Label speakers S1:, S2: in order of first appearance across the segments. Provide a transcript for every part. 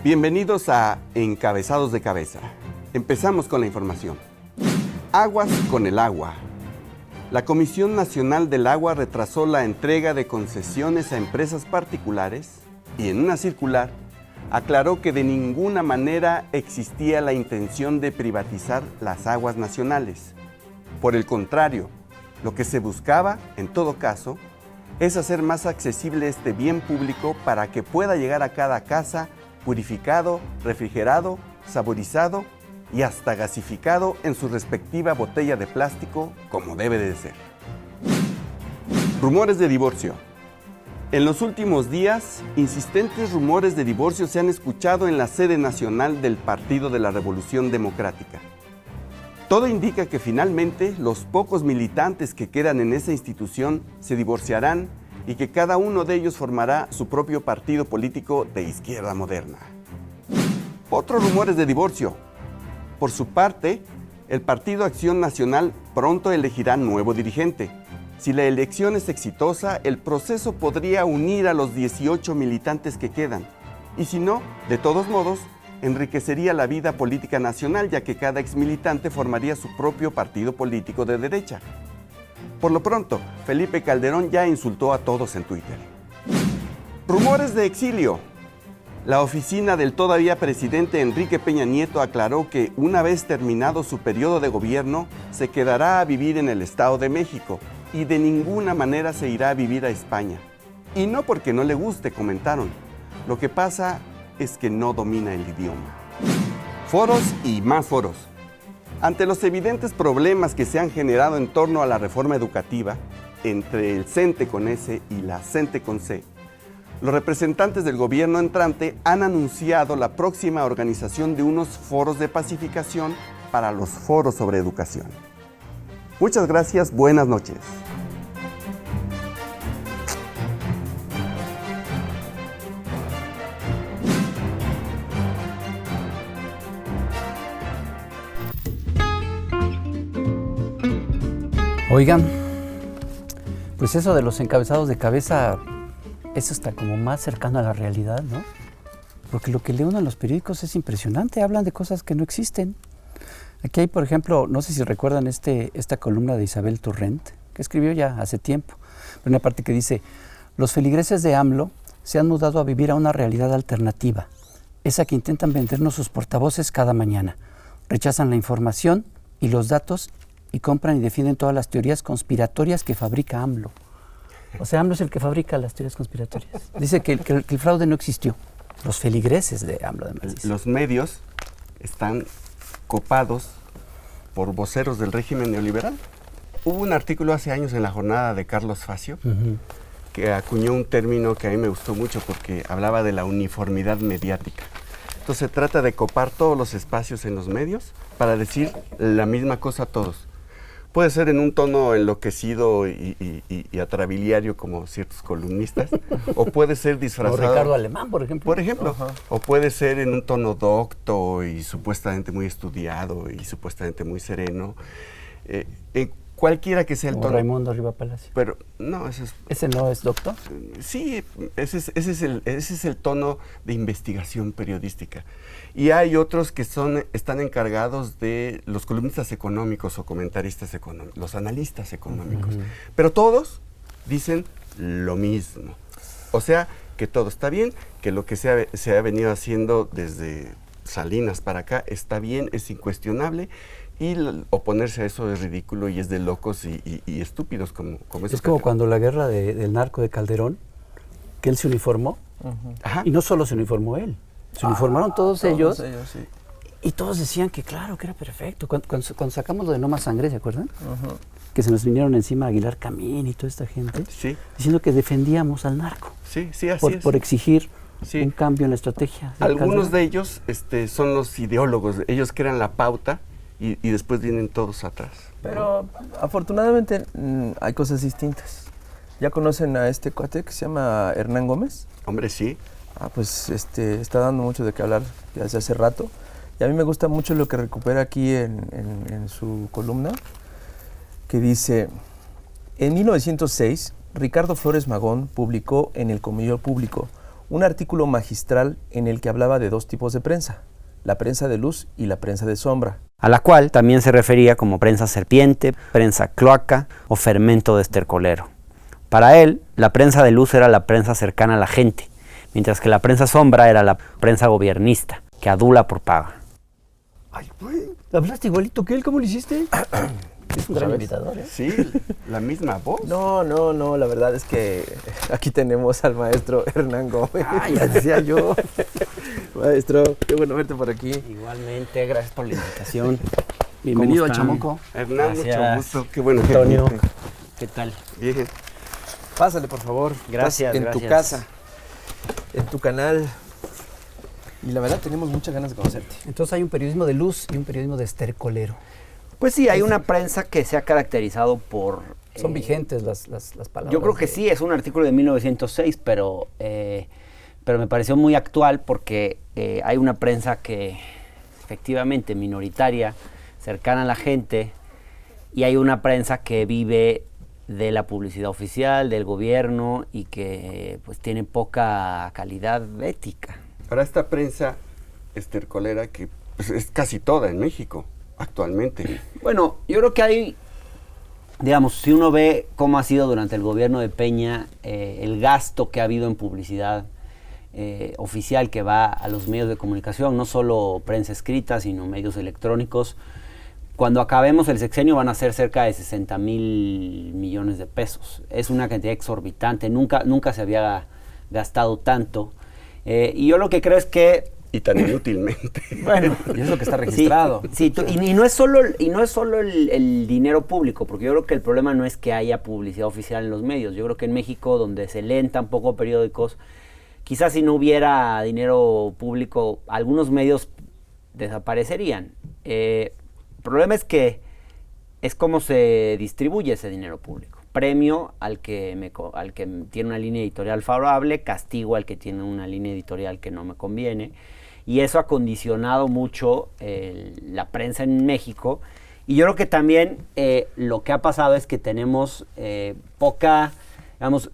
S1: Bienvenidos a Encabezados de Cabeza. Empezamos con la información. Aguas con el agua. La Comisión Nacional del Agua retrasó la entrega de concesiones a empresas particulares y en una circular aclaró que de ninguna manera existía la intención de privatizar las aguas nacionales. Por el contrario, lo que se buscaba, en todo caso, es hacer más accesible este bien público para que pueda llegar a cada casa purificado, refrigerado, saborizado y hasta gasificado en su respectiva botella de plástico, como debe de ser. Rumores de divorcio. En los últimos días, insistentes rumores de divorcio se han escuchado en la sede nacional del Partido de la Revolución Democrática. Todo indica que finalmente los pocos militantes que quedan en esa institución se divorciarán y que cada uno de ellos formará su propio partido político de izquierda moderna. Otros rumores de divorcio. Por su parte, el Partido Acción Nacional pronto elegirá nuevo dirigente. Si la elección es exitosa, el proceso podría unir a los 18 militantes que quedan. Y si no, de todos modos, enriquecería la vida política nacional, ya que cada exmilitante formaría su propio partido político de derecha. Por lo pronto, Felipe Calderón ya insultó a todos en Twitter. Rumores de exilio. La oficina del todavía presidente Enrique Peña Nieto aclaró que una vez terminado su periodo de gobierno, se quedará a vivir en el Estado de México y de ninguna manera se irá a vivir a España. Y no porque no le guste, comentaron. Lo que pasa es que no domina el idioma. Foros y más foros. Ante los evidentes problemas que se han generado en torno a la reforma educativa, entre el CENTE con S y la CENTE con C, los representantes del gobierno entrante han anunciado la próxima organización de unos foros de pacificación para los foros sobre educación. Muchas gracias, buenas noches.
S2: Oigan, pues eso de los encabezados de cabeza, eso está como más cercano a la realidad, ¿no? Porque lo que lee uno en los periódicos es impresionante, hablan de cosas que no existen. Aquí hay, por ejemplo, no sé si recuerdan esta columna de Isabel Torrent, que escribió ya hace tiempo, pero una parte que dice, los feligreses de AMLO se han mudado a vivir a una realidad alternativa, esa que intentan vendernos sus portavoces cada mañana. Rechazan la información y los datos y compran y defienden todas las teorías conspiratorias que fabrica AMLO. O sea, AMLO es el que fabrica las teorías conspiratorias. Dice que el fraude no existió. Los feligreses de AMLO, además. Dice.
S1: Los medios están copados por voceros del régimen neoliberal. Hubo un artículo hace años en La Jornada de Carlos Facio, que acuñó un término que a mí me gustó mucho porque hablaba de la uniformidad mediática. Entonces se trata de copar todos los espacios en los medios para decir la misma cosa a todos. Puede ser en un tono enloquecido y atrabiliario como ciertos columnistas, o puede ser disfrazado.
S2: O Ricardo Alemán, por ejemplo.
S1: Por ejemplo, o puede ser en un tono docto y supuestamente muy estudiado y supuestamente muy sereno. En cualquiera que sea el tono.
S2: Raimundo Riva Palacio.
S1: Pero no,
S2: ¿Ese no es doctor?
S1: Sí, ese es el tono de investigación periodística. Y hay otros que están encargados de los columnistas económicos o comentaristas económicos, los analistas económicos. Pero todos dicen lo mismo. O sea, que todo está bien, que lo que se ha venido haciendo desde Salinas para acá está bien, es incuestionable. Y oponerse a eso es ridículo y es de locos y estúpidos como eso.
S2: Es como cuando la guerra del narco de Calderón, que él se uniformó, y no solo se uniformó él, se uniformaron todos ellos sí. Y todos decían que claro, que era perfecto. Cuando sacamos lo de No Más Sangre, ¿se acuerdan? Que se nos vinieron encima Aguilar Camín y toda esta gente, diciendo que defendíamos al narco.
S1: Sí, así es.
S2: Por exigir un cambio en la estrategia.
S1: Algunos de ellos son los ideólogos, ellos crean la pauta, y después vienen todos atrás.
S3: Pero afortunadamente hay cosas distintas. ¿Ya conocen a este cuate que se llama Hernán Gómez?
S1: Hombre, sí.
S3: Pues está dando mucho de qué hablar desde hace rato. Y a mí me gusta mucho lo que recupera aquí en su columna, que dice, en 1906, Ricardo Flores Magón publicó en El Comillo Público un artículo magistral en el que hablaba de dos tipos de prensa, la prensa de luz y la prensa de sombra.
S4: A la cual también se refería como prensa serpiente, prensa cloaca o fermento de estercolero. Para él, la prensa de luz era la prensa cercana a la gente, mientras que la prensa sombra era la prensa gobiernista, que adula por paga.
S2: Ay, güey, hablaste igualito que él, ¿cómo lo hiciste? Es un gran imitador, ¿eh?
S1: Sí, la misma voz.
S3: No, la verdad es que aquí tenemos al maestro Hernán Gómez.
S2: Ay, ya decía yo.
S3: Maestro, qué bueno verte por aquí.
S4: Igualmente, gracias por la invitación.
S2: Bienvenido
S4: ¿Cómo
S2: al
S4: están?
S2: Chamuco.
S1: Hernán, mucho
S4: Gracias.
S1: gusto. Qué bueno.
S4: Antonio, ¿qué tal?
S1: Bien.
S3: Pásale, por favor.
S4: Gracias,
S3: Estás en tu casa, en tu canal. Y la verdad tenemos muchas ganas de conocerte.
S2: Entonces hay un periodismo de luz y un periodismo de estercolero.
S4: Pues sí, hay una prensa que se ha caracterizado por...
S2: Son vigentes las palabras.
S4: Yo creo que sí, es un artículo de 1906, pero me pareció muy actual porque hay una prensa que efectivamente minoritaria, cercana a la gente, y hay una prensa que vive de la publicidad oficial, del gobierno, y que pues tiene poca calidad ética.
S1: Para esta prensa estercolera que pues, es casi toda en México actualmente.
S4: Bueno, yo creo que hay, digamos, si uno ve cómo ha sido durante el gobierno de Peña, el gasto que ha habido en publicidad oficial que va a los medios de comunicación, no solo prensa escrita, sino medios electrónicos, cuando acabemos el sexenio van a ser cerca de 60,000 millones de pesos. Es una cantidad exorbitante, nunca se había gastado tanto. Y yo lo que creo es que
S1: Y tan inútilmente.
S4: bueno,
S3: Y es lo que está registrado.
S4: Sí, y no es solo el dinero público, porque yo creo que el problema no es que haya publicidad oficial en los medios. Yo creo que en México, donde se leen tan poco periódicos, quizás si no hubiera dinero público, algunos medios desaparecerían. El problema es que es cómo se distribuye ese dinero público. Premio al que tiene una línea editorial favorable, castigo al que tiene una línea editorial que no me conviene. Y eso ha condicionado mucho la prensa en México. Y yo creo que también lo que ha pasado es que tenemos poca, digamos,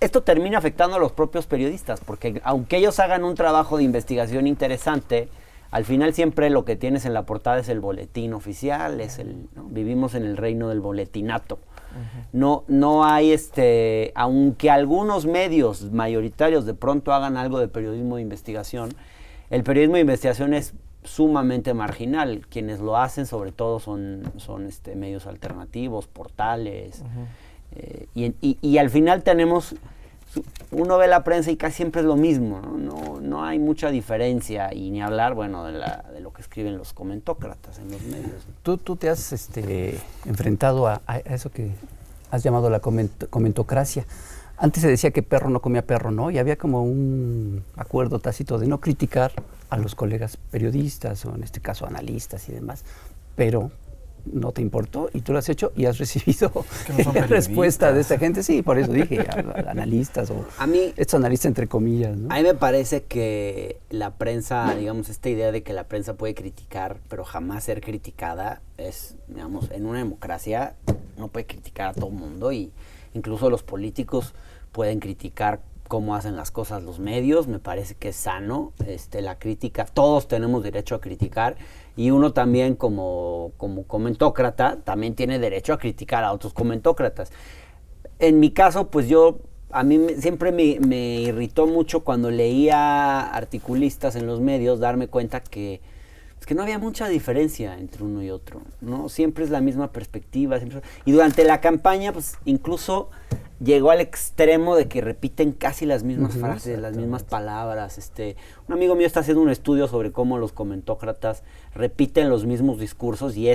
S4: esto termina afectando a los propios periodistas, porque aunque ellos hagan un trabajo de investigación interesante, al final siempre lo que tienes en la portada es el boletín oficial, ¿no? Vivimos en el reino del boletinato. No hay, aunque algunos medios mayoritarios de pronto hagan algo de periodismo de investigación, el periodismo de investigación es sumamente marginal. Quienes lo hacen sobre todo son medios alternativos, portales, y al final uno ve la prensa y casi siempre es lo mismo, no hay mucha diferencia, y ni hablar, bueno, de lo que escriben los comentócratas en los medios.
S2: Tú te has enfrentado a eso que has llamado la comentocracia. Antes se decía que perro no comía perro, ¿no? Y había como un acuerdo tácito de no criticar a los colegas periodistas, o en este caso analistas y demás, pero no te importó y tú lo has hecho y has recibido respuesta de esta gente. Sí, por eso dije, analistas o
S4: a mí,
S2: estos analistas entre comillas, ¿no?
S4: A mí me parece que la prensa, digamos, esta idea de que la prensa puede criticar, pero jamás ser criticada, es, digamos, en una democracia no puede criticar a todo el mundo, y incluso los políticos pueden criticar cómo hacen las cosas los medios. Me parece que es sano la crítica. Todos tenemos derecho a criticar, y uno también como comentócrata también tiene derecho a criticar a otros comentócratas. En mi caso, pues a mí siempre me irritó mucho cuando leía articulistas en los medios darme cuenta que no había mucha diferencia entre uno y otro, ¿no? Siempre es la misma perspectiva. Y durante la campaña, pues incluso llegó al extremo de que repiten casi las mismas frases, las mismas palabras. Un amigo mío está haciendo un estudio sobre cómo los comentócratas repiten los mismos discursos, y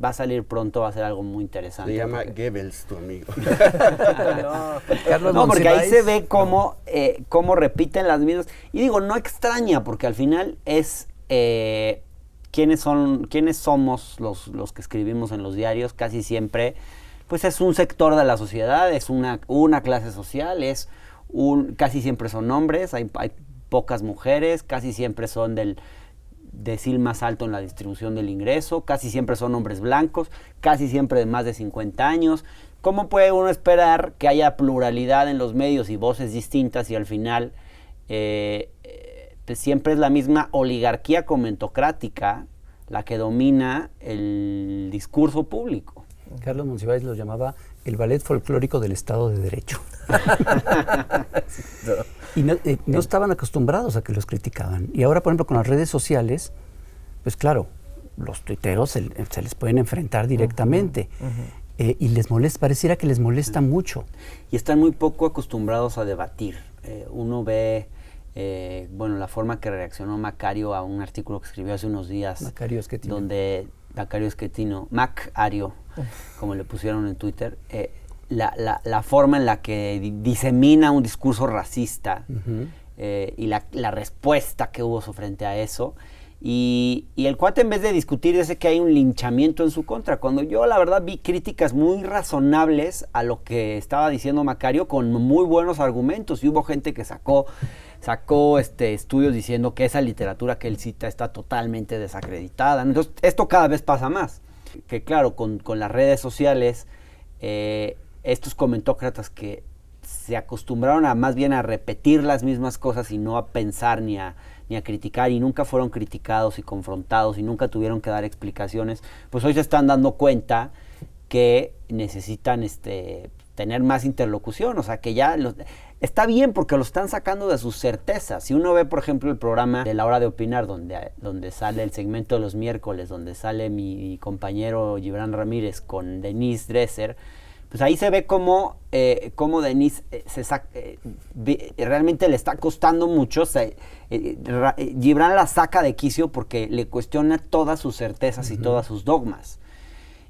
S4: va a salir pronto, va a ser algo muy interesante.
S1: Se llama Goebbels, tu amigo.
S2: Carlos
S4: No, porque ahí
S2: Monsiváis,
S4: se ve cómo repiten las mismas. Y digo, no extraña, porque al final es quiénes somos los que escribimos en los diarios. Casi siempre pues es un sector de la sociedad, es una clase social, casi siempre son hombres, hay pocas mujeres, casi siempre son del decil más alto en la distribución del ingreso, casi siempre son hombres blancos, casi siempre de más de 50 años. ¿Cómo puede uno esperar que haya pluralidad en los medios y voces distintas, y al final pues siempre es la misma oligarquía comentocrática la que domina el discurso público.
S2: Carlos Monsiváis lo llamaba el ballet folclórico del Estado de Derecho. Y no estaban acostumbrados a que los criticaban. Y ahora, por ejemplo, con las redes sociales, pues claro, los tuiteros se les pueden enfrentar directamente. Y les molesta, pareciera que les molesta mucho.
S4: Y están muy poco acostumbrados a debatir. Uno ve, la forma que reaccionó Macario a un artículo que escribió hace unos días.
S2: Macario Schettino.
S4: Donde Macario Schettino, Mac-Ario, como le pusieron en Twitter, la forma en la que disemina un discurso racista y la respuesta que hubo frente a eso. Y el cuate, en vez de discutir, dice que hay un linchamiento en su contra, cuando yo la verdad vi críticas muy razonables a lo que estaba diciendo Macario con muy buenos argumentos, y hubo gente que sacó estudios diciendo que esa literatura que él cita está totalmente desacreditada. Entonces esto cada vez pasa más, que claro, con las redes sociales, estos comentócratas que se acostumbraron a más bien a repetir las mismas cosas y no a pensar ni a criticar, y nunca fueron criticados y confrontados y nunca tuvieron que dar explicaciones, pues hoy se están dando cuenta que necesitan tener más interlocución. O sea, que ya está bien porque lo están sacando de sus certezas. Si uno ve, por ejemplo, el programa de La Hora de Opinar, donde sale el segmento de los miércoles, donde sale mi compañero Gibran Ramírez con Denise Dresser, pues ahí se ve cómo Denise realmente le está costando mucho. Gibran la saca de quicio porque le cuestiona todas sus certezas y todas sus dogmas.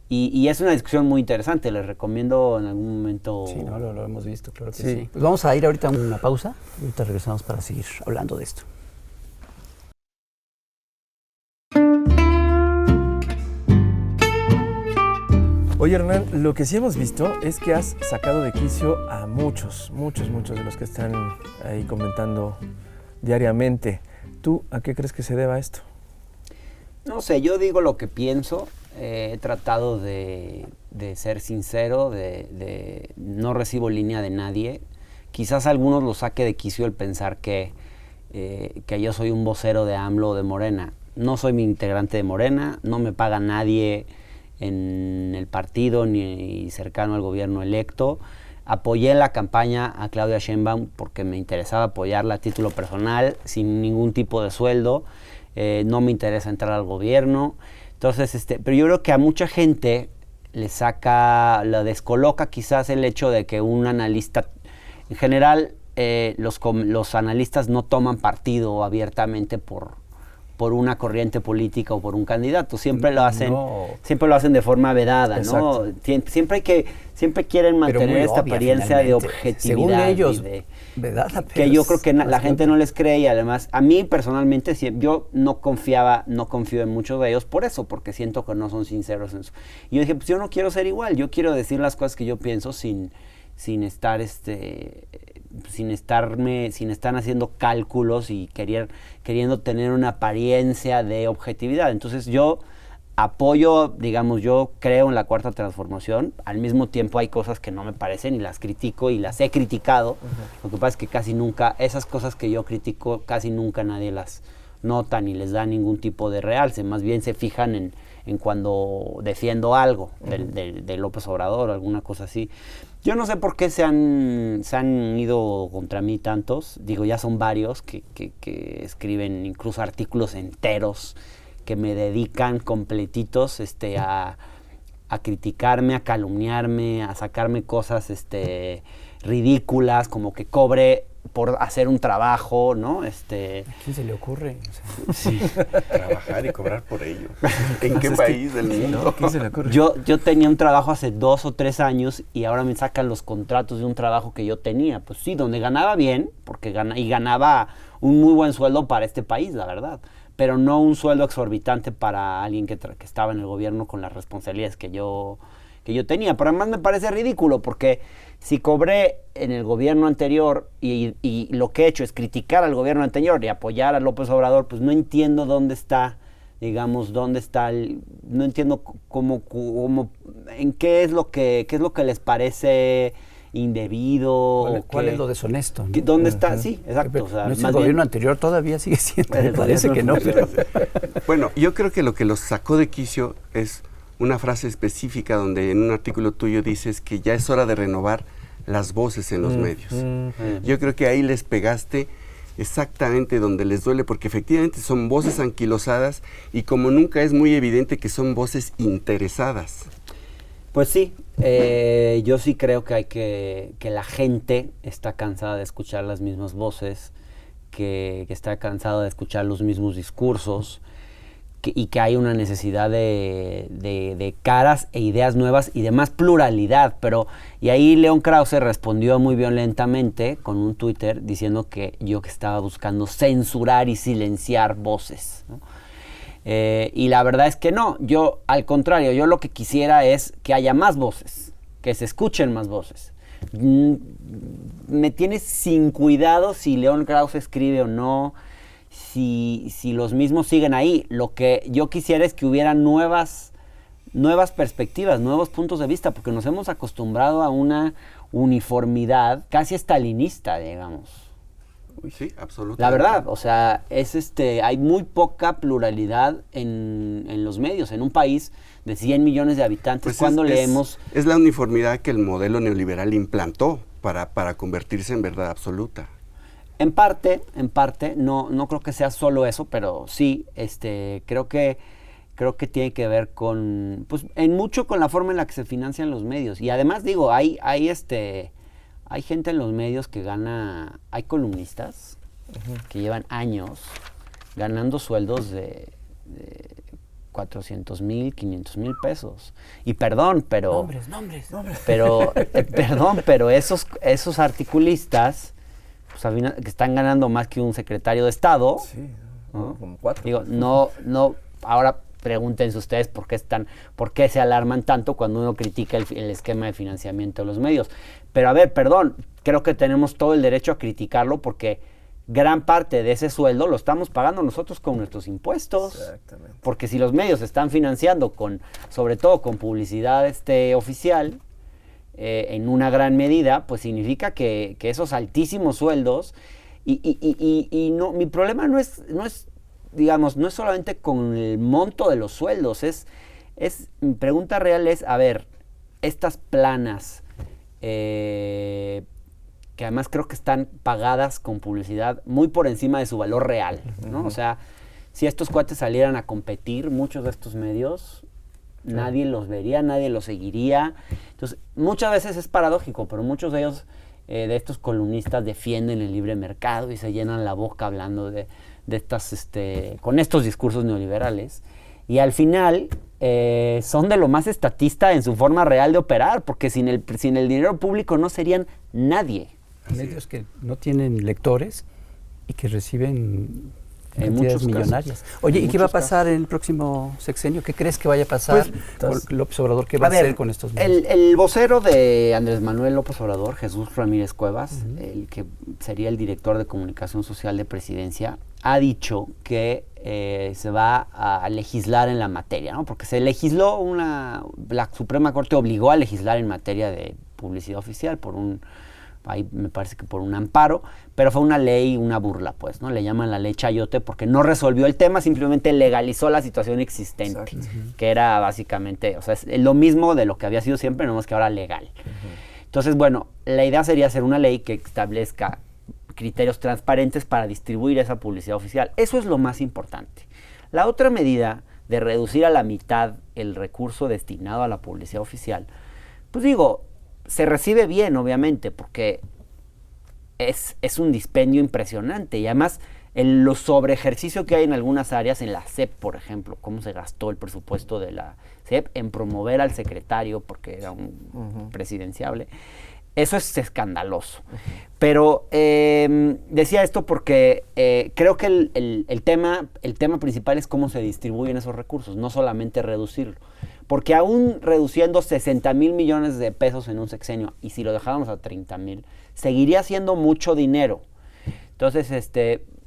S4: Y es una discusión muy interesante, les recomiendo en algún momento.
S2: Sí, no, lo hemos visto, claro que sí. Pues vamos a ir ahorita a una pausa, ahorita regresamos para seguir hablando de esto.
S3: Oye, Hernán, lo que sí hemos visto es que has sacado de quicio a muchos de los que están ahí comentando diariamente. ¿Tú a qué crees que se deba esto?
S4: No sé, yo digo lo que pienso. He tratado de ser sincero, no recibo línea de nadie. Quizás a algunos los saque de quicio el pensar que yo soy un vocero de AMLO o de Morena. No soy mi integrante de Morena, no me paga nadie en el partido ni cercano al gobierno electo. Apoyé la campaña a Claudia Sheinbaum porque me interesaba apoyarla a título personal, sin ningún tipo de sueldo. No me interesa entrar al gobierno. Entonces, pero yo creo que a mucha gente la descoloca quizás el hecho de que un analista, en general, los analistas no toman partido abiertamente por una corriente política o por un candidato, siempre lo hacen de forma vedada, ¿no? Siempre quieren mantener esta apariencia de objetividad.
S2: Según ellos, vedada,
S4: que yo creo que la gente no les cree, y además, a mí personalmente, yo no confío en muchos de ellos por eso, porque siento que no son sinceros en eso. Y yo dije, pues yo no quiero ser igual, yo quiero decir las cosas que yo pienso sin estar haciendo cálculos y queriendo tener una apariencia de objetividad. Entonces yo apoyo, yo creo en la Cuarta Transformación. Al mismo tiempo hay cosas que no me parecen y las critico y las he criticado. Lo que pasa es que casi nunca, esas cosas que yo critico, casi nunca nadie las nota ni les da ningún tipo de realce. Más bien se fijan en cuando defiendo algo de López Obrador o alguna cosa así. Yo no sé por qué se han ido contra mí tantos. Ya son varios que escriben incluso artículos enteros que me dedican completitos a criticarme, a calumniarme, a sacarme cosas ridículas, como que cobre por hacer un trabajo, ¿no?
S2: ¿A quién se le ocurre?
S1: O sea, sí. Trabajar y cobrar por ello. ¿En qué país del mundo?
S3: ¿A quién se le ocurre?
S4: Yo tenía un trabajo hace 2 o 3 años y ahora me sacan los contratos de un trabajo que yo tenía. Pues sí, donde ganaba bien, ganaba un muy buen sueldo para este país, la verdad. Pero no un sueldo exorbitante para alguien que estaba en el gobierno con las responsabilidades que yo tenía. Pero además me parece ridículo porque si cobré en el gobierno anterior y lo que he hecho es criticar al gobierno anterior y apoyar a López Obrador, pues no entiendo dónde está, no entiendo cómo, en qué es lo que les parece indebido.
S2: ¿Cuál es lo deshonesto? ¿No?
S4: ¿Dónde está? Sí, exacto. O sea,
S2: no es el gobierno anterior, todavía sigue siendo. Me parece que no. Pero...
S1: Bueno, yo creo que lo que los sacó de quicio es una frase específica donde en un artículo tuyo dices que ya es hora de renovar las voces en los medios. Yo creo que ahí les pegaste exactamente donde les duele, porque efectivamente son voces anquilosadas y como nunca es muy evidente que son voces interesadas.
S4: Pues sí, yo sí creo que la gente está cansada de escuchar las mismas voces, que está cansada de escuchar los mismos discursos, y que hay una necesidad de caras e ideas nuevas y de más pluralidad. Y ahí León Krause respondió muy violentamente con un Twitter diciendo que yo que estaba buscando censurar y silenciar voces, ¿no? Y la verdad es que no, yo al contrario, yo lo que quisiera es que haya más voces, que se escuchen más voces. Me tiene sin cuidado si León Krause escribe o no, si los mismos siguen ahí. Lo que yo quisiera es que hubiera nuevas perspectivas, nuevos puntos de vista, porque nos hemos acostumbrado a una uniformidad casi estalinista, digamos.
S1: Sí, absolutamente.
S4: La verdad, o sea, hay muy poca pluralidad en los medios. En un país de 100 millones de habitantes,
S1: pues
S4: cuando leemos...
S1: Es la uniformidad que el modelo neoliberal implantó para convertirse en verdad absoluta.
S4: En parte, no creo que sea solo eso, pero sí, creo que tiene que ver con, pues, en mucho con la forma en la que se financian los medios. Y además, digo, hay gente en los medios que gana, hay columnistas que llevan años ganando sueldos de 400,000, 500,000 pesos. Y perdón, pero... Nombres. Pero esos articulistas, pues, que están ganando más que un secretario de Estado.
S3: Sí,
S4: ¿no?
S3: Como 4.
S4: Digo, no, ahora pregúntense ustedes por qué se alarman tanto cuando uno critica el esquema de financiamiento de los medios. Pero a ver, perdón, creo que tenemos todo el derecho a criticarlo porque gran parte de ese sueldo lo estamos pagando nosotros con nuestros impuestos.
S3: Exactamente.
S4: Porque si los medios se están financiando sobre todo con publicidad oficial, en una gran medida, pues significa que esos altísimos sueldos y no, mi problema no es digamos, no es solamente con el monto de los sueldos, mi pregunta real es, a ver, estas planas, que además creo que están pagadas con publicidad muy por encima de su valor real, ¿no? O sea, si estos cuates salieran a competir, muchos de estos medios, nadie los vería, nadie los seguiría. Entonces, muchas veces es paradójico, pero muchos de ellos, de estos columnistas, defienden el libre mercado y se llenan la boca hablando de estas, con estos discursos neoliberales, y al final son de lo más estatista en su forma real de operar, porque sin el dinero público no serían nadie.
S2: Medios que no tienen lectores y que reciben
S4: en
S2: cantidades
S4: muchos
S2: millonarias.
S4: Casos.
S2: Oye, ¿y qué va a pasar en el próximo sexenio? ¿Qué crees que vaya a pasar con López Obrador? ¿Qué va a hacer con estos medios?
S4: El vocero de Andrés Manuel López Obrador, Jesús Ramírez Cuevas, el que sería el director de comunicación social de Presidencia, ha dicho que se va a legislar en la materia, ¿no? Porque se legisló, la Suprema Corte obligó a legislar en materia de publicidad oficial ahí me parece que por un amparo, pero fue una ley, una burla, pues, ¿no? Le llaman la ley Chayote porque no resolvió el tema, simplemente legalizó la situación existente, que era básicamente, o sea, es lo mismo de lo que había sido siempre, no más que ahora legal. Entonces, bueno, la idea sería hacer una ley que establezca criterios transparentes para distribuir esa publicidad oficial. Eso es lo más importante. La otra medida de reducir a la mitad el recurso destinado a la publicidad oficial, pues digo, se recibe bien, obviamente, porque es un dispendio impresionante. Y además, los sobreejercicio que hay en algunas áreas, en la SEP, por ejemplo, cómo se gastó el presupuesto de la SEP en promover al secretario, porque era un presidenciable, eso es escandaloso. Pero decía esto porque creo que el tema principal es cómo se distribuyen esos recursos, no solamente reducirlo. Porque aún reduciendo 60,000 millones de pesos en un sexenio, y si lo dejáramos a 30,000, seguiría siendo mucho dinero. Entonces,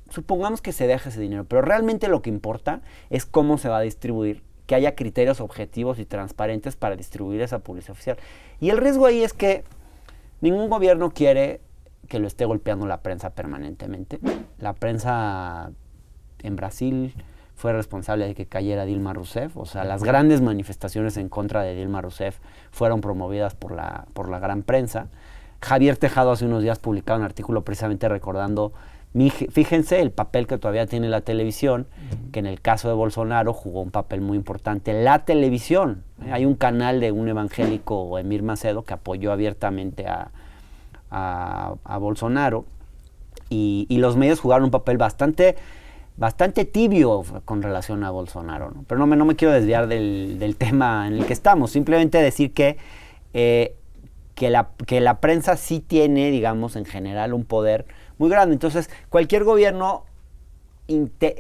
S4: supongamos que se deja ese dinero, pero realmente lo que importa es cómo se va a distribuir, que haya criterios objetivos y transparentes para distribuir esa publicidad oficial. Y el riesgo ahí es que Ningún gobierno quiere que lo esté golpeando la prensa permanentemente. La prensa en Brasil fue responsable de que cayera Dilma Rousseff. O sea, las grandes manifestaciones en contra de Dilma Rousseff fueron promovidas por la gran prensa. Javier Tejado hace unos días publicaba un artículo precisamente recordando, fíjense el papel que todavía tiene la televisión, que en el caso de Bolsonaro jugó un papel muy importante. La televisión, hay un canal de un evangélico, Emir Macedo, que apoyó abiertamente a Bolsonaro, y los medios jugaron un papel bastante tibio con relación a Bolsonaro, ¿no? Pero no me quiero desviar del tema en el que estamos, simplemente decir que la prensa sí tiene, digamos, en general un poder muy grande. Entonces, cualquier gobierno,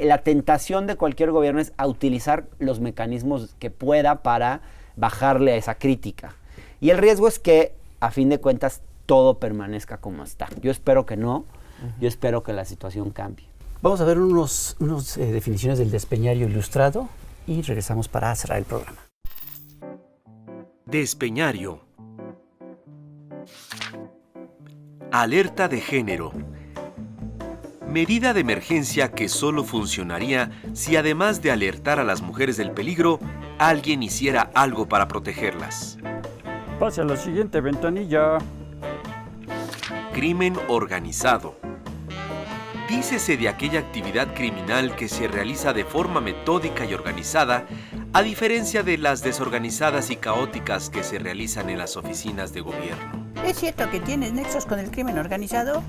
S4: la tentación de cualquier gobierno es a utilizar los mecanismos que pueda para bajarle a esa crítica. Y el riesgo es que, a fin de cuentas, todo permanezca como está. Yo espero que no, yo espero que la situación cambie.
S2: Vamos a ver unas definiciones del despeñario ilustrado y regresamos para cerrar el programa.
S5: Despeñario. Alerta de género. Medida de emergencia que solo funcionaría si, además de alertar a las mujeres del peligro, alguien hiciera algo para protegerlas.
S6: Pase a la siguiente ventanilla.
S5: Crimen organizado. Dícese de aquella actividad criminal que se realiza de forma metódica y organizada, a diferencia de las desorganizadas y caóticas que se realizan en las oficinas de gobierno.
S7: ¿Es cierto que tienes nexos con el crimen organizado?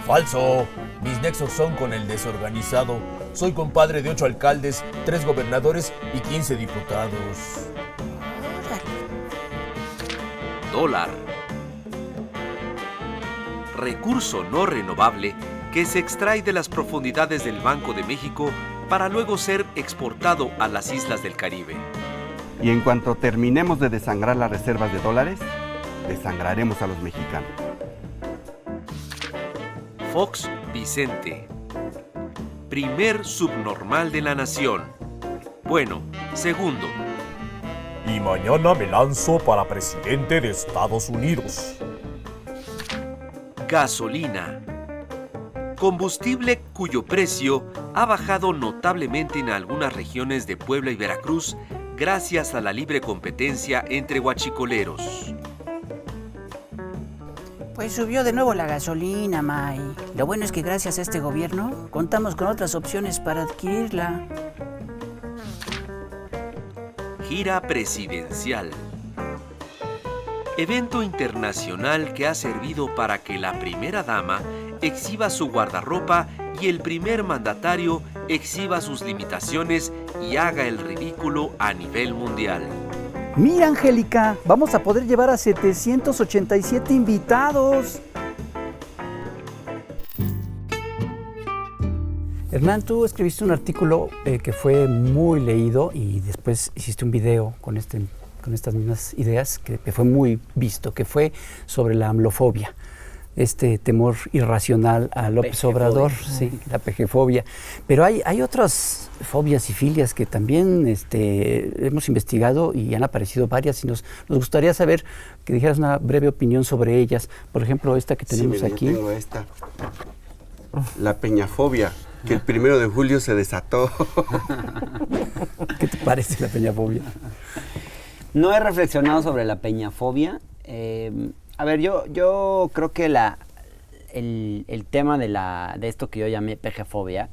S8: Falso. Mis nexos son con el desorganizado. Soy compadre de 8 alcaldes, 3 gobernadores y 15 diputados.
S5: Dólar. Recurso no renovable que se extrae de las profundidades del Banco de México para luego ser exportado a las islas del Caribe.
S1: Y en cuanto terminemos de desangrar las reservas de dólares, desangraremos a los mexicanos.
S5: Fox Vicente. Primer subnormal de la nación. Bueno, segundo.
S8: Y mañana me lanzo para presidente de Estados Unidos.
S5: Gasolina. Combustible cuyo precio ha bajado notablemente en algunas regiones de Puebla y Veracruz gracias a la libre competencia entre huachicoleros.
S7: Pues subió de nuevo la gasolina, May. Lo bueno es que gracias a este gobierno contamos con otras opciones para adquirirla.
S5: Gira presidencial. Evento internacional que ha servido para que la primera dama exhiba su guardarropa y el primer mandatario exhiba sus limitaciones y haga el ridículo a nivel mundial.
S2: Mira, Angélica, vamos a poder llevar a 787 invitados. Hernán, tú escribiste un artículo que fue muy leído y después hiciste un video con estas mismas ideas que fue muy visto, que fue sobre la amlofobia, este temor irracional a López Obrador, sí, la pejefobia. Pero hay otras fobias y filias que también hemos investigado y han aparecido varias y nos gustaría saber que dijeras una breve opinión sobre ellas. Por ejemplo, esta que tenemos
S1: mira,
S2: aquí.
S1: Yo tengo esta, la peñafobia, que el 1 de julio se desató.
S2: ¿Qué te parece la peñafobia?
S4: No he reflexionado sobre la peñafobia. A ver, yo creo que el tema de esto que yo llamé pejefobia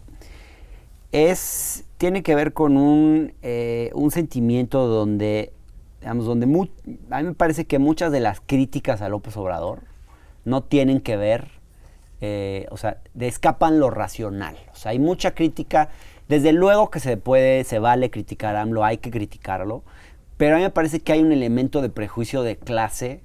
S4: tiene que ver con un sentimiento donde, digamos, a mí me parece que muchas de las críticas a López Obrador no tienen que ver, escapan lo racional. O sea, hay mucha crítica, desde luego que se vale criticar a AMLO, hay que criticarlo, pero a mí me parece que hay un elemento de prejuicio de clase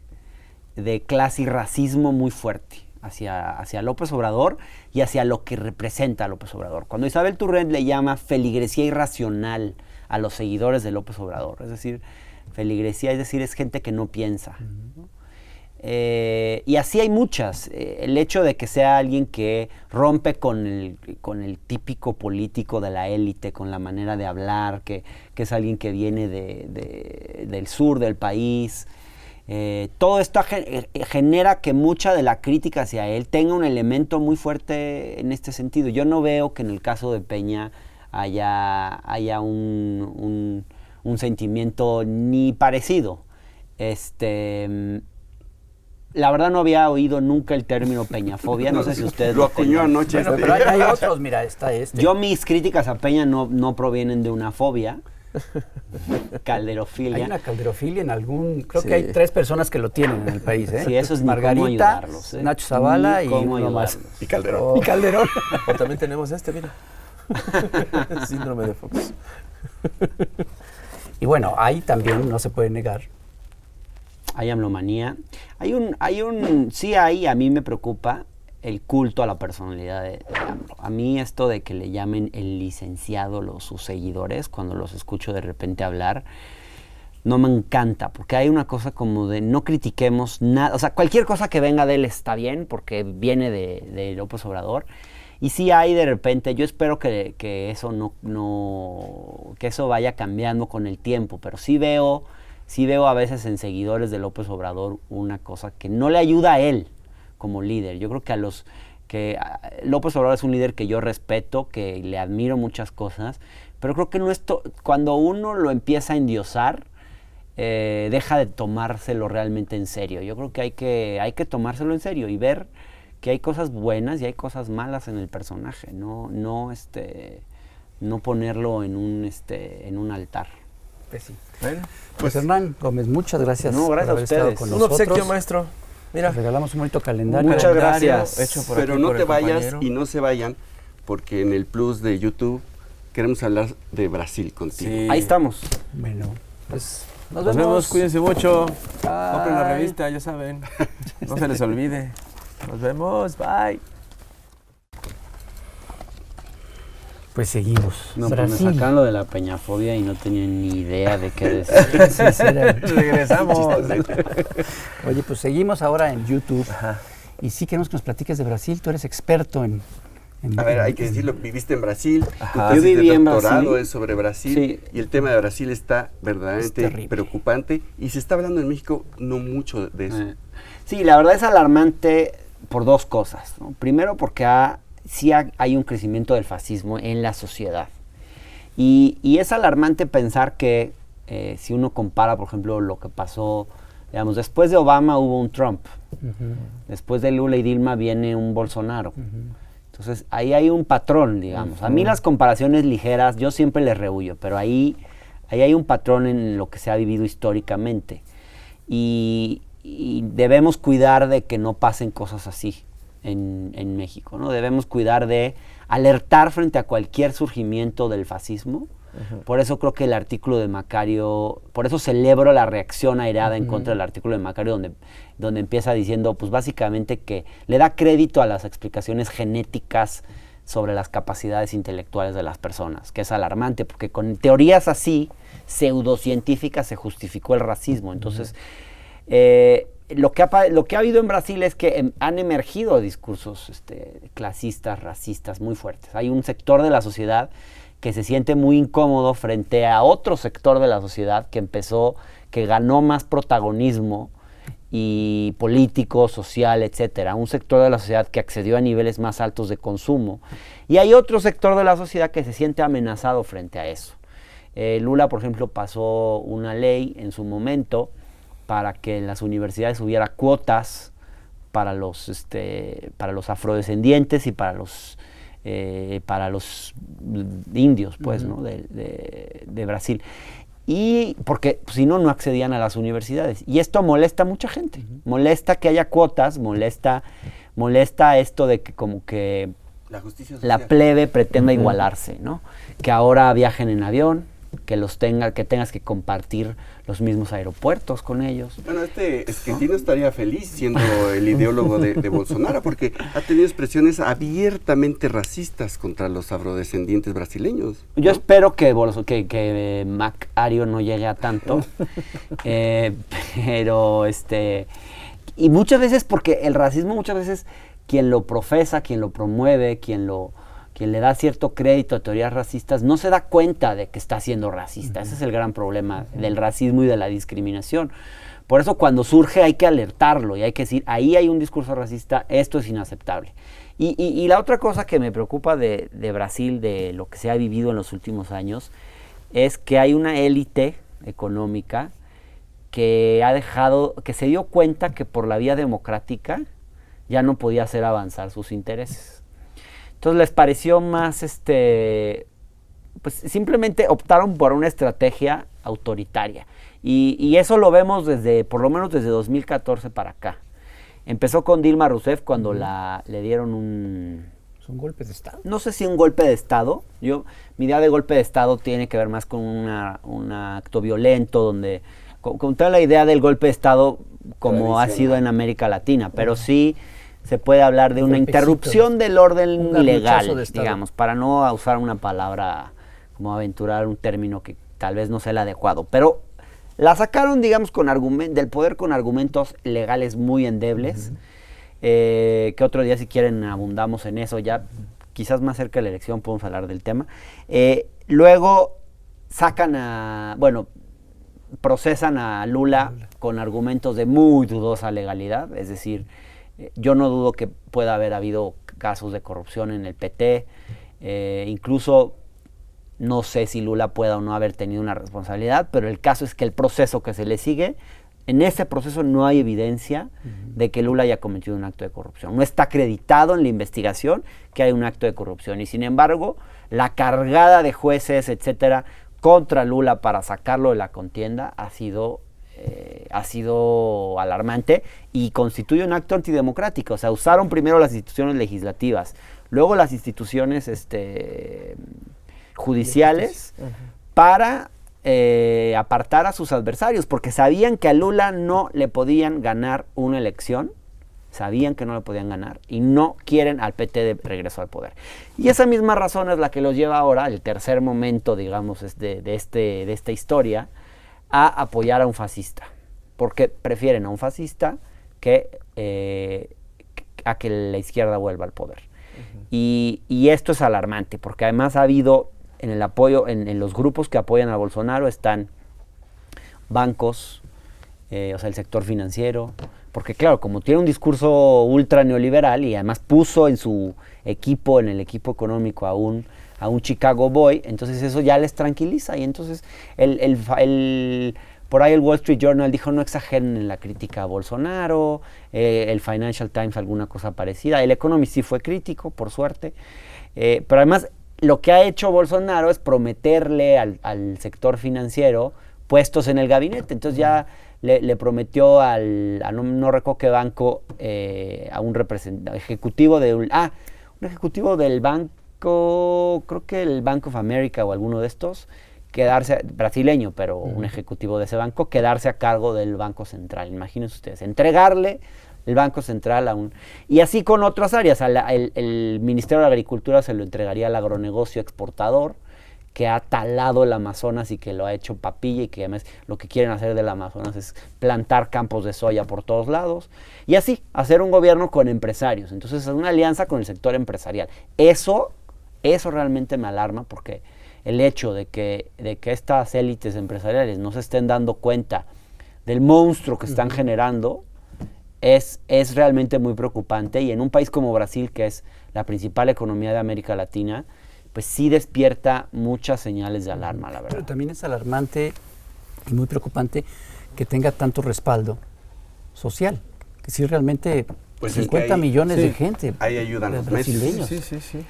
S4: y racismo muy fuerte hacia López Obrador y hacia lo que representa a López Obrador. Cuando Isabel Turrent le llama feligresía irracional a los seguidores de López Obrador, es decir, feligresía, es gente que no piensa, ¿no? Y así hay muchas. El hecho de que sea alguien que rompe con el típico político de la élite, con la manera de hablar, que es alguien que viene del sur del país, Todo esto genera que mucha de la crítica hacia él tenga un elemento muy fuerte en este sentido. Yo no veo que en el caso de Peña haya un sentimiento ni parecido. La verdad no había oído nunca el término peñafobia, no sé si ustedes
S1: lo acuñó anoche.
S2: Bueno, pero hay otros, mira, está este.
S4: Yo mis críticas a Peña no provienen de una fobia, calderofilia.
S2: Hay una calderofilia en algún, creo
S3: Sí.
S2: que hay 3 personas que lo tienen en el país, ¿eh?
S4: Sí, eso es ni cómo
S2: Margarita,
S4: ayudarlos, ¿eh?
S2: Nacho Zavala
S4: Ni
S2: y
S4: cómo
S2: uno más.
S4: ayudarlos.
S1: Y Calderón.
S2: Y Calderón.
S3: O también tenemos mira. Síndrome de Fox.
S2: Y bueno, ahí también no se puede negar.
S4: Hay amlomanía. A mí me preocupa el culto a la personalidad de AMLO. A mí esto de que le llamen el licenciado sus seguidores, cuando los escucho de repente hablar, no me encanta, porque hay una cosa como de no critiquemos nada, o sea, cualquier cosa que venga de él está bien, porque viene de López Obrador, y sí hay de repente, yo espero que eso que eso vaya cambiando con el tiempo, pero sí veo a veces en seguidores de López Obrador una cosa que no le ayuda a él como líder. Yo creo que López Obrador es un líder que yo respeto, que le admiro muchas cosas, pero creo que cuando uno lo empieza a endiosar, deja de tomárselo realmente en serio. Yo creo que hay que tomárselo en serio y ver que hay cosas buenas y hay cosas malas en el personaje, no ponerlo en un altar.
S2: Pues sí.
S3: Bueno,
S2: Pues Hernán Gómez, muchas gracias,
S4: No, gracias
S2: por haber
S4: a ustedes.
S2: estado con
S3: un
S2: nosotros.
S3: obsequio, maestro. Mira,
S2: Les regalamos un bonito calendario.
S4: Muchas
S3: calendario
S4: gracias.
S3: hecho por
S1: Pero
S3: aquí,
S1: no
S3: por
S1: te
S3: el
S1: vayas
S3: compañero.
S1: y no se vayan, porque en el Plus de YouTube queremos hablar de Brasil contigo.
S3: Sí.
S4: Ahí estamos.
S2: Bueno, pues
S3: Nos vemos, cuídense mucho.
S2: Bye.
S3: Compren la revista, ya saben. No se les olvide. Nos vemos, bye.
S2: Pues seguimos.
S4: No, pues me
S2: Brasil.
S4: sacaron lo de la peñafobia y no tenía ni idea de qué decir.
S2: Sí, sí, era-
S3: Regresamos.
S2: Oye, pues seguimos ahora en YouTube.
S3: Ajá.
S2: Y sí queremos que nos platiques de Brasil. Tú eres experto en...
S1: A ver, hay que decirlo, viviste en Brasil,
S3: Ajá.
S1: tu
S4: Yo
S1: tesis de
S4: viví en
S1: doctorado
S4: Brasil.
S1: es sobre Brasil,
S4: Sí.
S1: y el tema de Brasil está
S2: Es
S1: verdaderamente
S2: terrible.
S1: preocupante, y se está hablando en México no mucho de eso.
S4: Sí, la verdad es alarmante por dos cosas, ¿no? Primero porque hay un crecimiento del fascismo en la sociedad. Y es alarmante pensar que si uno compara, por ejemplo, lo que pasó, digamos, después de Obama hubo un Trump,
S2: Ujú,
S4: después de Lula y Dilma viene un Bolsonaro.
S2: ujú.
S4: Entonces, ahí hay un patrón, digamos. A mí las comparaciones ligeras, yo siempre les rehuyo, pero ahí hay un patrón en lo que se ha vivido históricamente. Y debemos cuidar de que no pasen cosas así en México, ¿no? Debemos cuidar de alertar frente a cualquier surgimiento del fascismo. Por eso creo que el artículo de Macario, por eso celebro la reacción airada en contra del artículo de Macario, donde empieza diciendo, pues básicamente que le da crédito a las explicaciones genéticas sobre las capacidades intelectuales de las personas, que es alarmante, porque con teorías así, pseudocientíficas, se justificó el racismo. Entonces, lo que ha habido en Brasil es que han emergido discursos clasistas, racistas muy fuertes. Hay un sector de la sociedad que se siente muy incómodo frente a otro sector de la sociedad que ganó más protagonismo y político, social, etcétera. Un sector de la sociedad que accedió a niveles más altos de consumo. Y hay otro sector de la sociedad que se siente amenazado frente a eso. Lula, por ejemplo, pasó una ley en su momento para que en las universidades hubiera cuotas para los afrodescendientes y para los indios, pues, ¿no? de Brasil. Y porque si no, no accedían a las universidades. Y esto molesta a mucha gente. Molesta que haya cuotas, molesta esto de que como que
S1: La justicia
S4: la
S1: social.
S4: plebe pretenda igualarse, ¿no? Que ahora viajen en avión, que tengas que compartir los mismos aeropuertos con ellos.
S1: Bueno, Schettino estaría feliz siendo el ideólogo de Bolsonaro, porque ha tenido expresiones abiertamente racistas contra los afrodescendientes brasileños.
S4: Yo
S1: ¿no?
S4: espero que Macario no llegue a tanto, pero y muchas veces, porque el racismo muchas veces quien lo profesa, quien lo promueve, quien le da cierto crédito a teorías racistas, no se da cuenta de que está siendo racista. Ese es el gran problema del racismo y de la discriminación. Por eso cuando surge hay que alertarlo y hay que decir, ahí hay un discurso racista, esto es inaceptable. Y la otra cosa que me preocupa de Brasil, de lo que se ha vivido en los últimos años, es que hay una élite económica que se dio cuenta que por la vía democrática ya no podía hacer avanzar sus intereses. Entonces les pareció más, pues simplemente optaron por una estrategia autoritaria. Y eso lo vemos por lo menos desde 2014 para acá. Empezó con Dilma Rousseff cuando le dieron un
S2: golpe de Estado.
S4: No sé si un golpe de Estado. Mi idea de golpe de Estado tiene que ver más con un acto violento, donde con toda la idea del golpe de Estado como ha sido en América Latina, pero sí se puede hablar de una interrupción del orden legal, digamos, para no usar una palabra como aventurar un término que tal vez no sea el adecuado, pero la sacaron, digamos, del poder con argumentos legales muy endebles, que otro día si quieren abundamos en eso, ya quizás más cerca de la elección podemos hablar del tema. Luego procesan a Lula con argumentos de muy dudosa legalidad, es decir, yo no dudo que pueda haber habido casos de corrupción en el PT, incluso no sé si Lula pueda o no haber tenido una responsabilidad, pero el caso es que el proceso que se le sigue, en ese proceso no hay evidencia de que Lula haya cometido un acto de corrupción. No está acreditado en la investigación que hay un acto de corrupción y sin embargo la cargada de jueces, etcétera, contra Lula para sacarlo de la contienda ha sido alarmante y constituye un acto antidemocrático. O sea, usaron primero las instituciones legislativas, luego las instituciones judiciales para apartar a sus adversarios, porque sabían que a Lula no le podían ganar una elección, sabían que no le podían ganar y no quieren al PT de regreso al poder. Y esa misma razón es la que los lleva ahora, el tercer momento, digamos, de esta historia, a apoyar a un fascista, porque prefieren a un fascista que a que la izquierda vuelva al poder. Y esto es alarmante, porque además ha habido en el apoyo, en los grupos que apoyan a Bolsonaro están bancos, o sea, el sector financiero, porque claro, como tiene un discurso ultra neoliberal y además puso en su equipo, en el equipo económico a un Chicago Boy, entonces eso ya les tranquiliza y entonces por ahí el Wall Street Journal dijo no exageren en la crítica a Bolsonaro, el Financial Times alguna cosa parecida, el Economist sí fue crítico, por suerte, pero además lo que ha hecho Bolsonaro es prometerle al sector financiero puestos en el gabinete, entonces ya le prometió no recuerdo qué banco, a un ejecutivo un ejecutivo del banco, creo que el Bank of America o alguno de estos, brasileño, pero un ejecutivo de ese banco, quedarse a cargo del Banco Central. Imagínense ustedes, entregarle el Banco Central y así con otras áreas. El Ministerio de Agricultura se lo entregaría al agronegocio exportador, que ha talado el Amazonas y que lo ha hecho papilla y que además lo que quieren hacer del Amazonas es plantar campos de soya por todos lados y así, hacer un gobierno con empresarios. Entonces es una alianza con el sector empresarial. Eso realmente me alarma porque el hecho de que estas élites empresariales no se estén dando cuenta del monstruo que están generando es realmente muy preocupante y en un país como Brasil, que es la principal economía de América Latina, pues sí despierta muchas señales de alarma, la verdad.
S2: Pero también es alarmante y muy preocupante que tenga tanto respaldo social, que sí realmente
S1: pues
S2: 50 millones de gente,
S1: ahí ayudan los
S2: brasileños.
S3: Sí.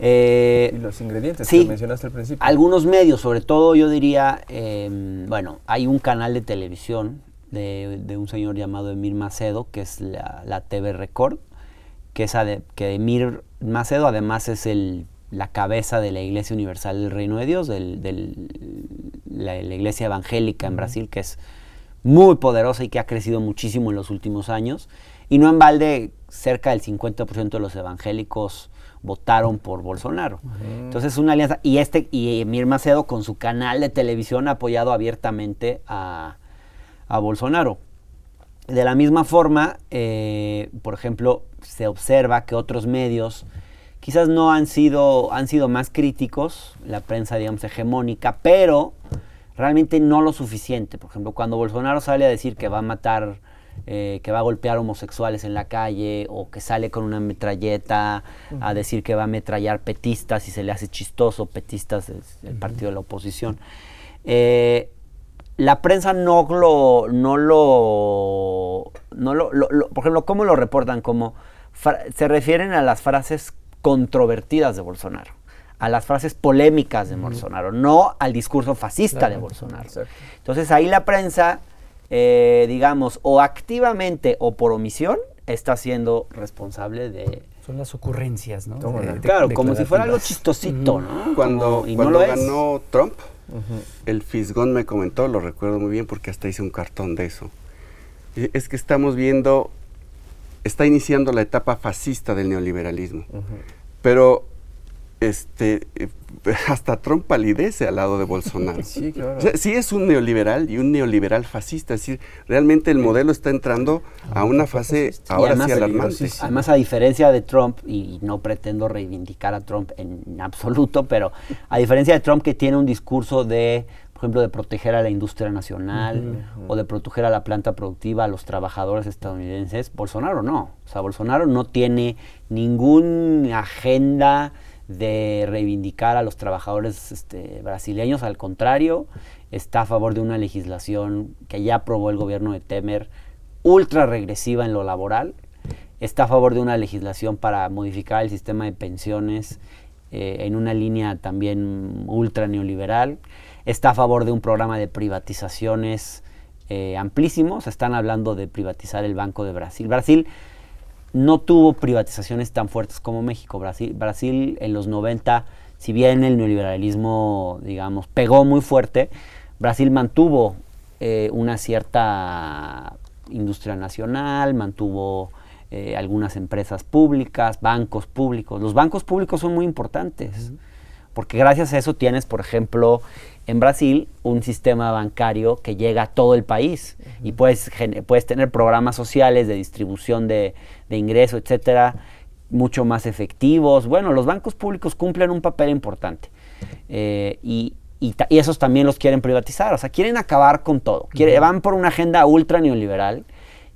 S3: Y los ingredientes que mencionaste al principio.
S4: Algunos medios, sobre todo yo diría, hay un canal de televisión de un señor llamado Emir Macedo, que es la TV Record, que Emir Macedo además es la cabeza de la Iglesia Universal del Reino de Dios, la Iglesia Evangélica en Brasil, que es muy poderosa y que ha crecido muchísimo en los últimos años. Y no en balde, cerca del 50% de los evangélicos votaron por Bolsonaro. Entonces es una alianza. Y Emir Macedo con su canal de televisión ha apoyado abiertamente a Bolsonaro. De la misma forma, por ejemplo, se observa que otros medios quizás no han sido más críticos, la prensa, digamos, hegemónica, pero realmente no lo suficiente. Por ejemplo, cuando Bolsonaro sale a decir que va a matar, que va a golpear homosexuales en la calle, o que sale con una metralleta a decir que va a ametrallar petistas y se le hace chistoso, petistas es el partido de la oposición. La prensa por ejemplo, ¿cómo lo reportan? Como se refieren a las frases controvertidas de Bolsonaro, a las frases polémicas de Bolsonaro, no al discurso fascista de Bolsonaro. Exacto. Entonces ahí la prensa, digamos, o activamente o por omisión, está siendo responsable de...
S2: Son las ocurrencias, ¿no?
S4: Claro, como si fuera algo chistosito, ¿no?
S1: Cuando
S4: no lo
S1: ganó Trump, el Fisgón me comentó, lo recuerdo muy bien porque hasta hice un cartón de eso. Es que estamos viendo, está iniciando la etapa fascista del neoliberalismo, pero hasta Trump palidece al lado de Bolsonaro.
S3: Sí, claro.
S1: O sea, sí es un neoliberal y un neoliberal fascista, es decir, realmente el modelo está entrando a una fase ahora sí alarmante.
S4: Además, a diferencia de Trump, y no pretendo reivindicar a Trump en absoluto, pero a diferencia de Trump, que tiene un discurso de, por ejemplo, de proteger a la industria nacional o de proteger a la planta productiva, a los trabajadores estadounidenses, Bolsonaro no. O sea, Bolsonaro no tiene ninguna agenda de reivindicar a los trabajadores brasileños. Al contrario, está a favor de una legislación que ya aprobó el gobierno de Temer, ultra regresiva en lo laboral. Está a favor de una legislación para modificar el sistema de pensiones en una línea también ultra neoliberal. Está a favor de un programa de privatizaciones amplísimos. Están hablando de privatizar el Banco de Brasil. Brasil no tuvo privatizaciones tan fuertes como México. Brasil en los 90, si bien el neoliberalismo, digamos, pegó muy fuerte, Brasil mantuvo una cierta industria nacional, mantuvo algunas empresas públicas, bancos públicos. Los bancos públicos son muy importantes, porque gracias a eso tienes, por ejemplo, en Brasil, un sistema bancario que llega a todo el país y puedes tener programas sociales de distribución de ingresos, etcétera, mucho más efectivos. Bueno, los bancos públicos cumplen un papel importante y esos también los quieren privatizar. O sea, quieren acabar con todo. Van por una agenda ultra neoliberal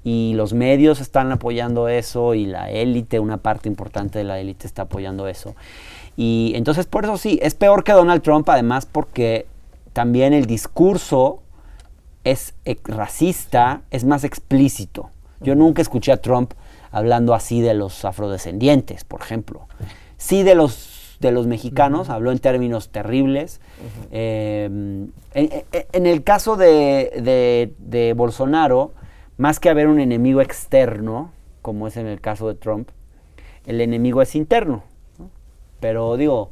S4: y los medios están apoyando eso y la élite, una parte importante de la élite está apoyando eso. Y entonces, por eso sí, es peor que Donald Trump, además, porque también el discurso es racista, es más explícito. Yo nunca escuché a Trump hablando así de los afrodescendientes, por ejemplo. Sí de los mexicanos, habló en términos terribles. En el caso de Bolsonaro, más que haber un enemigo externo, como es en el caso de Trump, el enemigo es interno, ¿no? Pero digo,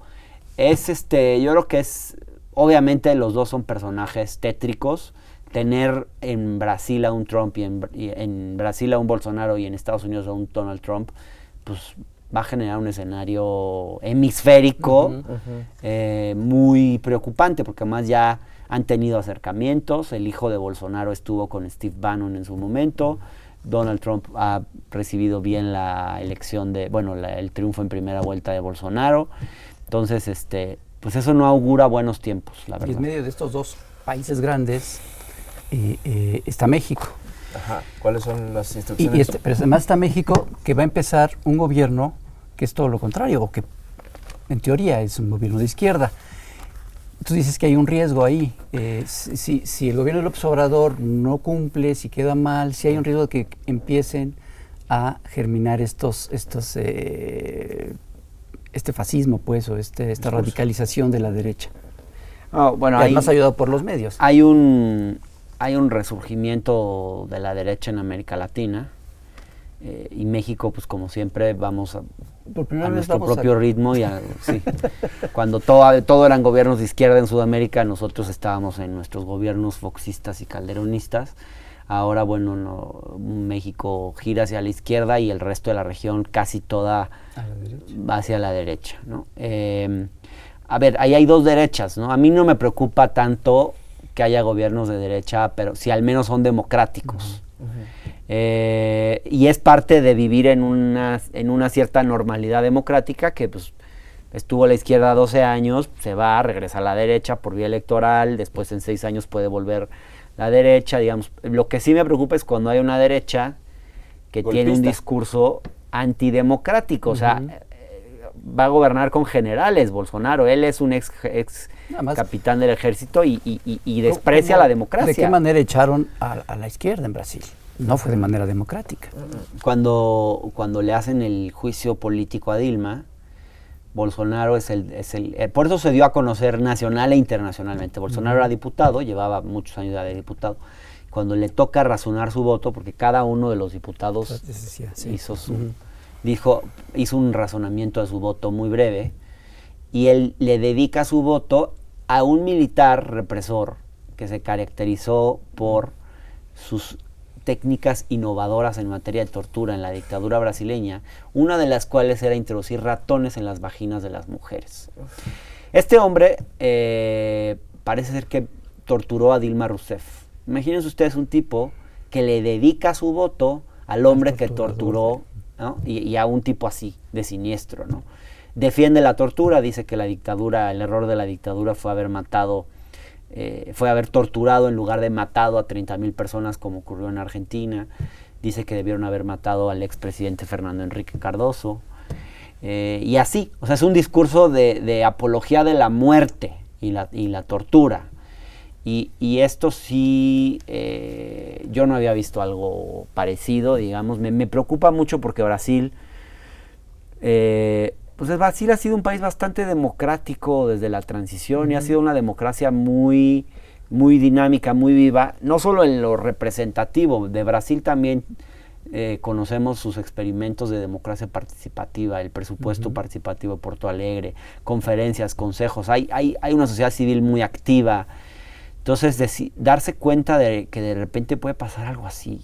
S4: yo creo que es... Obviamente los dos son personajes tétricos. Tener en Brasil a un Trump y en Brasil a un Bolsonaro y en Estados Unidos a un Donald Trump, pues va a generar un escenario hemisférico muy preocupante, porque además ya han tenido acercamientos. El hijo de Bolsonaro estuvo con Steve Bannon en su momento. Donald Trump ha recibido bien la elección el triunfo en primera vuelta de Bolsonaro. Entonces, pues eso no augura buenos tiempos, la verdad.
S2: Y en medio de estos dos países grandes está México.
S3: Ajá. ¿Cuáles son las instrucciones?
S2: Pero además está México, que va a empezar un gobierno que es todo lo contrario, o que en teoría es un gobierno de izquierda. Tú dices que hay un riesgo ahí. Si el gobierno de López Obrador no cumple, si queda mal, si hay un riesgo de que empiecen a germinar este fascismo, pues, o esta radicalización de la derecha.
S4: Bueno,
S2: y además ayudado por los medios.
S4: Hay un resurgimiento de la derecha en América Latina, y México, pues como siempre, vamos a nuestro propio ritmo. Sí. Cuando todo eran gobiernos de izquierda en Sudamérica, nosotros estábamos en nuestros gobiernos foxistas y calderonistas. Ahora, México gira hacia la izquierda y el resto de la región casi toda va hacia la derecha, ¿no? A ver, ahí hay dos derechas, ¿no? A mí no me preocupa tanto que haya gobiernos de derecha, pero si al menos son democráticos. Y es parte de vivir en una cierta normalidad democrática que, pues, Estuvo a la izquierda 12 años, se va, regresa a la derecha por vía electoral, después en 6 años puede volver a la derecha, digamos. Lo que sí me preocupa es cuando hay una derecha que tiene un discurso antidemocrático, o sea, va a gobernar con generales, Bolsonaro. Él es un ex capitán del ejército y desprecia la democracia.
S2: ¿De qué manera echaron a la izquierda en Brasil? No fue de manera democrática.
S4: Cuando le hacen el juicio político a Dilma, Bolsonaro por eso se dio a conocer nacional e internacionalmente. Bolsonaro era diputado, llevaba muchos años de diputado. Cuando le toca razonar su voto, porque cada uno de los diputados hizo un razonamiento de su voto muy breve, y él le dedica su voto a un militar represor que se caracterizó por sus técnicas innovadoras en materia de tortura en la dictadura brasileña, una de las cuales era introducir ratones en las vaginas de las mujeres. Este hombre parece ser que torturó a Dilma Rousseff. Imagínense ustedes un tipo que le dedica su voto al hombre que torturó, ¿no? y a un tipo así, de siniestro, ¿no? Defiende la tortura, dice que el error de la dictadura fue haber torturado en lugar de matado a 30,000 personas como ocurrió en Argentina. Dice que debieron haber matado al expresidente Fernando Enrique Cardoso. Y así, o sea, es un discurso de apología de la muerte y la tortura. Y esto sí, yo no había visto algo parecido, digamos. Me preocupa mucho porque Brasil ha sido un país bastante democrático desde la transición y ha sido una democracia muy, muy dinámica, muy viva, no solo en lo representativo. De Brasil también conocemos sus experimentos de democracia participativa, el presupuesto participativo de Porto Alegre, conferencias, consejos. Hay una sociedad civil muy activa. Entonces, darse cuenta de que de repente puede pasar algo así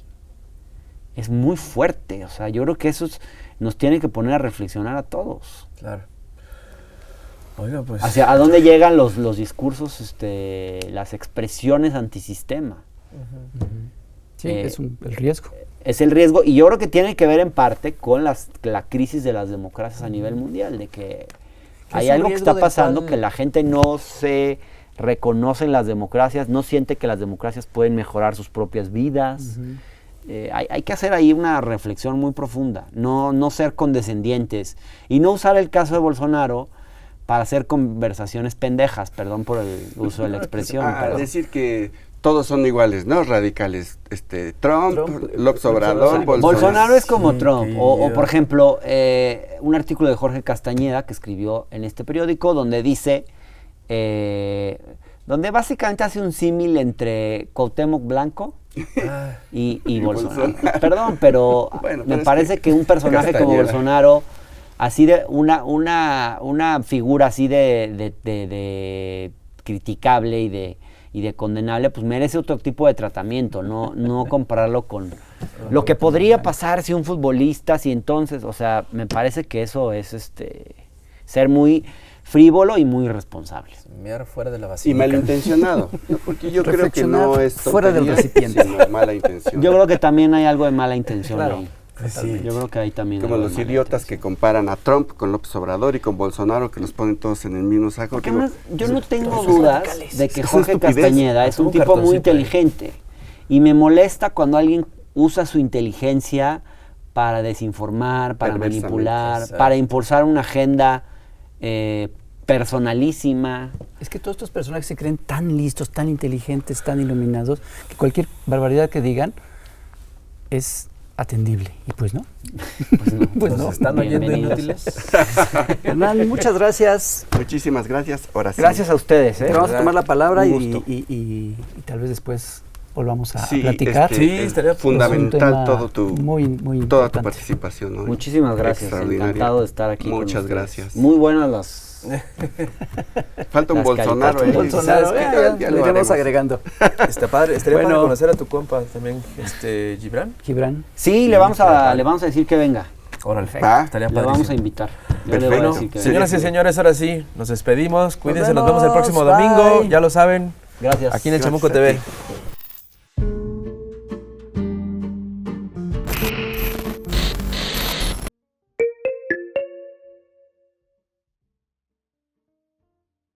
S4: es muy fuerte. O sea, yo creo que eso nos tiene que poner a reflexionar a todos.
S3: Claro. Oiga, pues...
S4: ¿A dónde llegan los discursos, las expresiones antisistema?
S2: Sí, es el riesgo.
S4: Es el riesgo, y yo creo que tiene que ver en parte con la crisis de las democracias a nivel mundial, de que hay algo que está pasando, que la gente no se reconoce en las democracias, no siente que las democracias pueden mejorar sus propias vidas. Hay que hacer ahí una reflexión muy profunda, no ser condescendientes y no usar el caso de Bolsonaro para hacer conversaciones pendejas, perdón por el uso de la expresión.
S1: Decir que todos son iguales, ¿no? Radicales. Trump, López Obrador,
S4: Bolsonaro es como Trump. O por ejemplo, un artículo de Jorge Castañeda que escribió en este periódico donde dice, donde básicamente hace un símil entre Cuauhtémoc Blanco y Bolsonaro. Perdón, pero me parece que un personaje como Bolsonaro, así de una figura así de criticable y de condenable, pues merece otro tipo de tratamiento, no compararlo con lo que podría pasar si un futbolista, si entonces, o sea, me parece que eso es ser muy frívolo y muy irresponsable.
S3: Mear fuera de la basílica.
S1: Y malintencionado, porque yo creo que no es
S2: fuera del recipiente,
S1: sino mala intención.
S4: Yo creo que también hay algo de mala intención ahí.
S3: Pues sí.
S4: Yo creo que ahí también
S1: como los idiotas que comparan a Trump con López Obrador y con Bolsonaro, que los ponen todos en el mismo saco.
S4: Porque además, yo no tengo dudas de que Jorge Castañeda es un tipo muy inteligente. Y me molesta cuando alguien usa su inteligencia para desinformar, para manipular, para impulsar una agenda personalísima.
S2: Es que todos estos personajes se creen tan listos, tan inteligentes, tan iluminados, que cualquier barbaridad que digan es atendible. Y pues no.
S3: Pues no. ¿Están oyendo inútiles?
S2: Hernán, muchas gracias.
S1: Muchísimas gracias. Ahora sí.
S4: Gracias a ustedes.
S2: Te vamos a tomar la palabra y tal vez después volvamos a platicar.
S1: Estaría fundamental toda tu participación. ¿no?
S4: Muchísimas gracias. Encantado de estar aquí.
S1: Muchas gracias.
S4: Muy buenas las...
S1: Falta un Bolsonaro.
S2: Ya lo iremos agregando.
S3: Está padre. Estaría padre conocer a tu compa también, Gibran.
S4: Sí, le vamos a decir que venga.
S3: Órale,
S4: estaría padrísimo. Le vamos a invitar.
S3: Perfecto. Señoras y señores, ahora sí, nos despedimos. Cuídense, nos vemos el próximo domingo. Ya lo saben.
S4: Gracias.
S3: Aquí en el Chamuco TV.